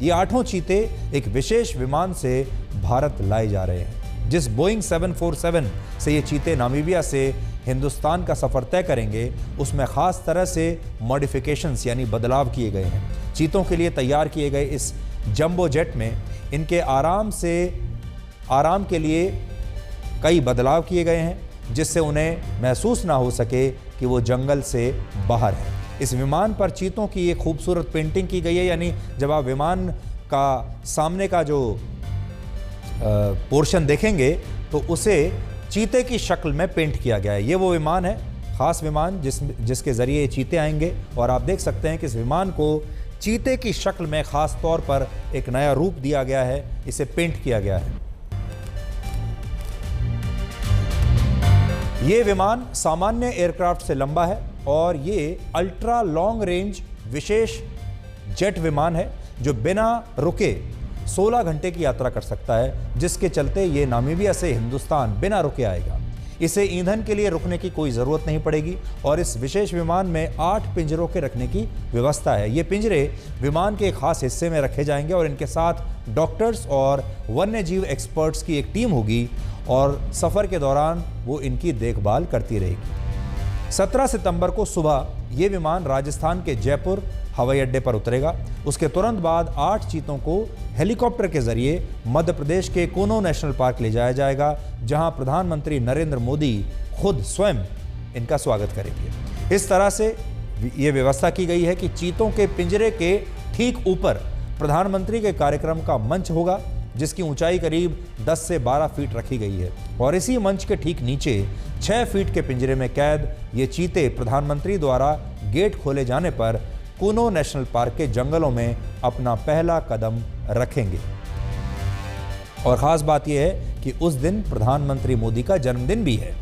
ये 8 चीते एक विशेष विमान से भारत लाए जा रहे हैं। जिस बोइंग 747 से ये चीते नामीबिया से हिंदुस्तान का सफ़र तय करेंगे, उसमें ख़ास तरह से मॉडिफिकेशंस यानी बदलाव किए गए हैं। चीतों के लिए तैयार किए गए इस जंबो जेट में इनके आराम के लिए कई बदलाव किए गए हैं, जिससे उन्हें महसूस ना हो सके कि वो जंगल से बाहर है। इस विमान पर चीतों की एक खूबसूरत पेंटिंग की गई है, यानी जब आप विमान का सामने का जो पोर्शन देखेंगे तो उसे चीते की शक्ल में पेंट किया गया है। ये वो विमान है, ख़ास विमान जिसके ज़रिए चीते आएंगे, और आप देख सकते हैं कि इस विमान को चीते की शक्ल में ख़ास तौर पर एक नया रूप दिया गया है, इसे पेंट किया गया है। ये विमान सामान्य एयरक्राफ्ट से लंबा है और ये अल्ट्रा लॉन्ग रेंज विशेष जेट विमान है जो बिना रुके 16 घंटे की यात्रा कर सकता है, जिसके चलते ये नामीबिया से हिंदुस्तान बिना रुके आएगा। इसे ईंधन के लिए रुकने की कोई ज़रूरत नहीं पड़ेगी और इस विशेष विमान में 8 पिंजरों के रखने की व्यवस्था है। ये पिंजरे विमान के एक खास हिस्से में रखे जाएंगे और इनके साथ डॉक्टर्स और वन्य जीव एक्सपर्ट्स की एक टीम होगी और सफ़र के दौरान वो इनकी देखभाल करती रहेगी। 17 सितंबर को सुबह ये विमान राजस्थान के जयपुर हवाई अड्डे पर उतरेगा। उसके तुरंत बाद 8 चीतों को हेलीकॉप्टर के जरिए मध्य प्रदेश के कूनो नेशनल पार्क ले जाया जाएगा, जहां प्रधानमंत्री नरेंद्र मोदी खुद स्वयं इनका स्वागत करेंगे। इस तरह से ये व्यवस्था की गई है कि चीतों के पिंजरे के ठीक ऊपर प्रधानमंत्री के कार्यक्रम का मंच होगा, जिसकी ऊंचाई करीब 10 से 12 फीट रखी गई है, और इसी मंच के ठीक नीचे 6 फीट के पिंजरे में कैद ये चीते प्रधानमंत्री द्वारा गेट खोले जाने पर कूनो नेशनल पार्क के जंगलों में अपना पहला कदम रखेंगे। और ख़ास बात यह है कि उस दिन प्रधानमंत्री मोदी का जन्मदिन भी है।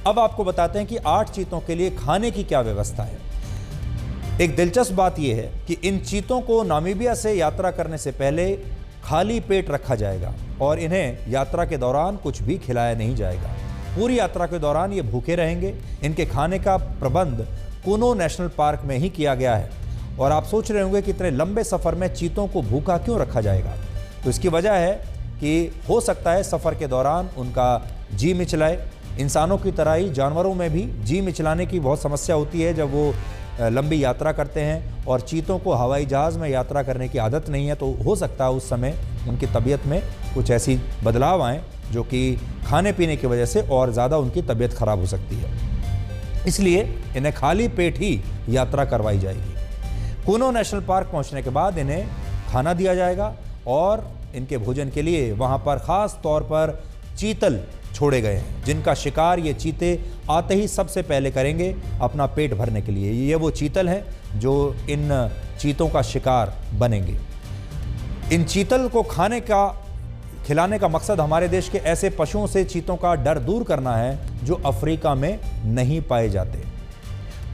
अब आपको बताते हैं कि 8 चीतों के लिए खाने की क्या व्यवस्था है। एक दिलचस्प बात यह है कि इन चीतों को नामीबिया से यात्रा करने से पहले खाली पेट रखा जाएगा और इन्हें यात्रा के दौरान कुछ भी खिलाया नहीं जाएगा। पूरी यात्रा के दौरान ये भूखे रहेंगे। इनके खाने का प्रबंध कूनो नेशनल पार्क में ही किया गया है। और आप सोच रहे होंगे कि इतने लंबे सफ़र में चीतों को भूखा क्यों रखा जाएगा, तो इसकी वजह है कि हो सकता है सफ़र के दौरान उनका जी मिचलाए। इंसानों की तरह ही जानवरों में भी जी मिचलाने की बहुत समस्या होती है जब वो लंबी यात्रा करते हैं, और चीतों को हवाई जहाज़ में यात्रा करने की आदत नहीं है, तो हो सकता है उस समय उनकी तबीयत में कुछ ऐसी बदलाव आएँ जो कि खाने पीने की वजह से और ज़्यादा उनकी तबीयत खराब हो सकती है। इसलिए इन्हें खाली पेट ही यात्रा करवाई जाएगी। कूनो नेशनल पार्क पहुंचने के बाद इन्हें खाना दिया जाएगा और इनके भोजन के लिए वहां पर ख़ास तौर पर चीतल छोड़े गए हैं, जिनका शिकार ये चीते आते ही सबसे पहले करेंगे अपना पेट भरने के लिए। ये वो चीतल हैं जो इन चीतों का शिकार बनेंगे। इन चीतल को खिलाने का मकसद हमारे देश के ऐसे पशुओं से चीतों का डर दूर करना है जो अफ्रीका में नहीं पाए जाते।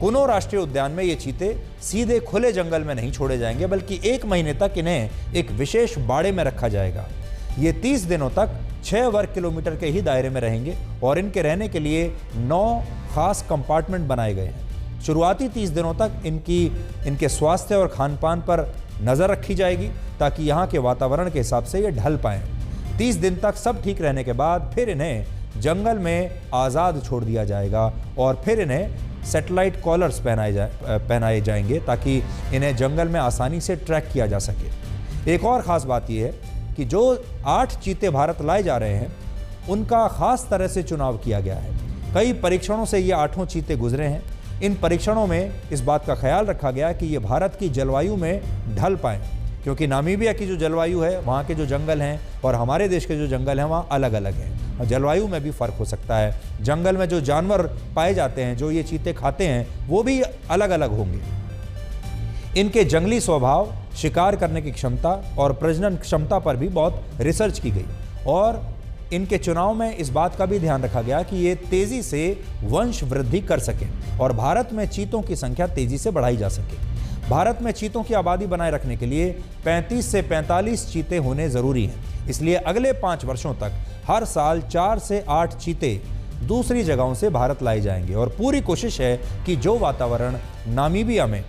कूनो राष्ट्रीय उद्यान में ये चीते सीधे खुले जंगल में नहीं छोड़े जाएंगे, बल्कि 1 महीने तक इन्हें एक विशेष बाड़े में रखा जाएगा। ये 30 दिनों तक 6 वर्ग किलोमीटर के ही दायरे में रहेंगे और इनके रहने के लिए 9 खास कंपार्टमेंट बनाए गए हैं। शुरुआती 30 दिनों तक इनके स्वास्थ्य और खान पान पर नज़र रखी जाएगी ताकि यहाँ के वातावरण के हिसाब से ये ढल पाएँ। 30 दिन तक सब ठीक रहने के बाद फिर इन्हें जंगल में आज़ाद छोड़ दिया जाएगा और फिर इन्हें सैटेलाइट कॉलर्स पहनाए जाएंगे ताकि इन्हें जंगल में आसानी से ट्रैक किया जा सके। एक और ख़ास बात यह है कि जो 8 चीते भारत लाए जा रहे हैं उनका ख़ास तरह से चुनाव किया गया है। कई परीक्षणों से ये 8 चीते गुजरे हैं। इन परीक्षणों में इस बात का ख्याल रखा गया कि ये भारत की जलवायु में ढल पाएँ, क्योंकि नामीबिया की जो जलवायु है, वहाँ के जो जंगल हैं और हमारे देश के जो जंगल हैं वहाँ अलग अलग हैं और जलवायु में भी फ़र्क हो सकता है। जंगल में जो जानवर पाए जाते हैं, जो ये चीते खाते हैं, वो भी अलग अलग होंगे। इनके जंगली स्वभाव, शिकार करने की क्षमता और प्रजनन क्षमता पर भी बहुत रिसर्च की गई और इनके चुनाव में इस बात का भी ध्यान रखा गया कि ये तेज़ी से वंश वृद्धि कर सकें और भारत में चीतों की संख्या तेज़ी से बढ़ाई जा सके। भारत में चीतों की आबादी बनाए रखने के लिए 35 से 45 चीते होने ज़रूरी हैं। इसलिए अगले 5 वर्षों तक हर साल 4 से 8 चीते दूसरी जगहों से भारत लाए जाएंगे और पूरी कोशिश है कि जो वातावरण नामीबिया में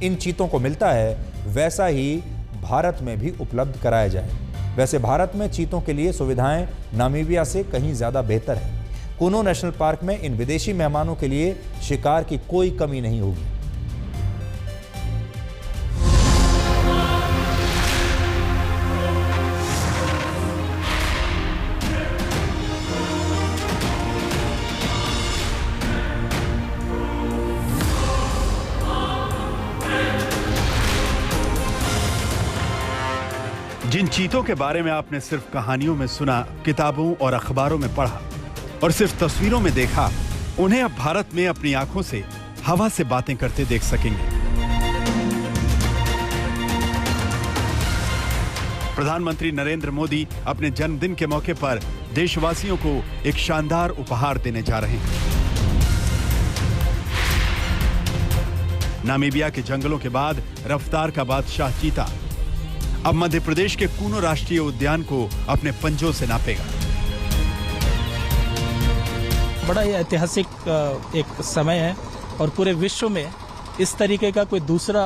इन चीतों को मिलता है वैसा ही भारत में भी उपलब्ध कराया जाए। वैसे भारत में चीतों के लिए सुविधाएं नामीबिया से कहीं ज़्यादा बेहतर है। कूनो नेशनल पार्क में इन विदेशी मेहमानों के लिए शिकार की कोई कमी नहीं होगी। जिन चीतों के बारे में आपने सिर्फ कहानियों में सुना, किताबों और अखबारों में पढ़ा और सिर्फ तस्वीरों में देखा, उन्हें अब भारत में अपनी आंखों से हवा से बातें करते देख सकेंगे। प्रधानमंत्री नरेंद्र मोदी अपने जन्मदिन के मौके पर देशवासियों को एक शानदार उपहार देने जा रहे हैं। नामीबिया के जंगलों के बाद रफ्तार का बादशाह चीता अब मध्य प्रदेश के कूनो राष्ट्रीय उद्यान को अपने पंजों से नापेगा। बड़ा ही ऐतिहासिक एक समय है और पूरे विश्व में इस तरीके का कोई दूसरा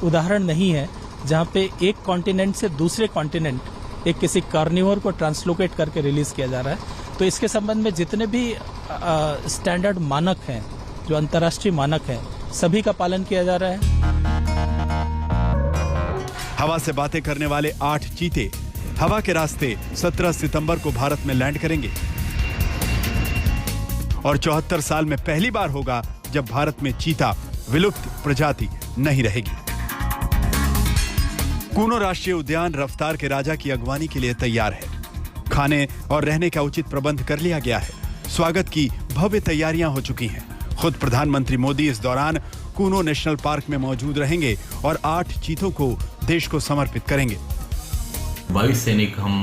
उदाहरण नहीं है जहां पे एक कॉन्टिनेंट से दूसरे कॉन्टिनेंट एक किसी कार्निवोर को ट्रांसलोकेट करके रिलीज किया जा रहा है। तो इसके संबंध में जितने भी स्टैंडर्ड मानक हैं, जो अंतर्राष्ट्रीय मानक हैं, सभी का पालन किया जा रहा है। हवा से बातें करने वाले 8 चीते हवा के रास्ते 17 सितंबर को भारत में लैंड करेंगे और 74 साल में पहली बार होगा जब भारत में चीता विलुप्त प्रजाति नहीं रहेगी। कूनो राष्ट्रीय उद्यान रफ्तार के राजा की अगवानी के लिए तैयार है। खाने और रहने का उचित प्रबंध कर लिया गया है। स्वागत की भव्य तैयारियां हो चुकी हैं। खुद प्रधानमंत्री मोदी इस दौरान कूनो नेशनल पार्क में मौजूद रहेंगे और 8 चीतों को देश को समर्पित करेंगे। 22 सैनिक हम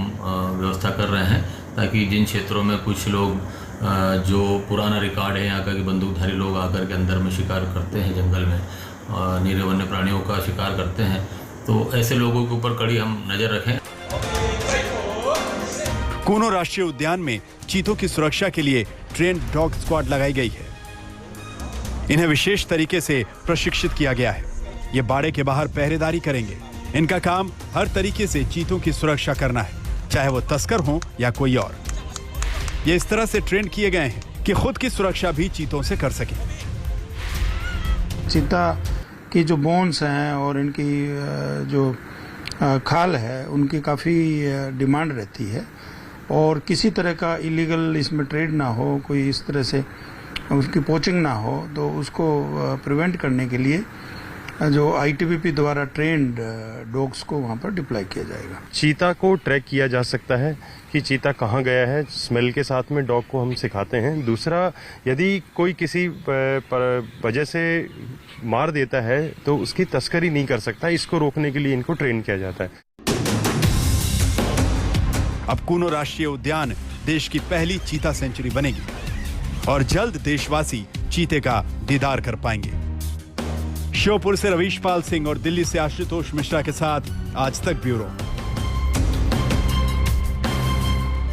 व्यवस्था कर रहे हैं ताकि जिन क्षेत्रों में कुछ लोग जो पुराना रिकॉर्ड है यहाँ का कि बंदूकधारी लोग आकर के अंदर में शिकार करते हैं, जंगल में निरीह वन्य प्राणियों का शिकार करते हैं, तो ऐसे लोगों के ऊपर कड़ी हम नजर रखें। कूनो राष्ट्रीय उद्यान में चीतों की सुरक्षा के लिए ट्रेन डॉग स्क्वाड लगाई गई है। इन्हें विशेष तरीके से प्रशिक्षित किया गया है। ये बाड़े के बाहर पहरेदारी करेंगे। इनका काम हर तरीके से चीतों की सुरक्षा करना है, चाहे वो तस्कर हों या कोई और। ये इस तरह से ट्रेन किए गए हैं कि खुद की सुरक्षा भी चीतों से कर सके। चीता की जो बोन्स हैं और इनकी जो खाल है, उनकी काफ़ी डिमांड रहती है और किसी तरह का इलीगल इसमें ट्रेड ना हो, कोई इस तरह से उसकी पोचिंग ना हो, तो उसको प्रिवेंट करने के लिए जो ITBP द्वारा ट्रेंड डॉग्स को वहाँ पर डिप्लॉय किया जाएगा। चीता को ट्रैक किया जा सकता है कि चीता कहाँ गया है। स्मेल के साथ में डॉग को हम सिखाते हैं। दूसरा, यदि कोई किसी वजह से मार देता है तो उसकी तस्करी नहीं कर सकता। इसको रोकने के लिए इनको ट्रेन किया जाता है। अब कूनो राष्ट्रीय उद्यान देश की पहली चीता सेंचुरी बनेगी और जल्द देशवासी चीते का दीदार कर पाएंगे। श्योपुर से रवीश पाल सिंह और दिल्ली से आशुतोष मिश्रा के साथ आज तक ब्यूरो।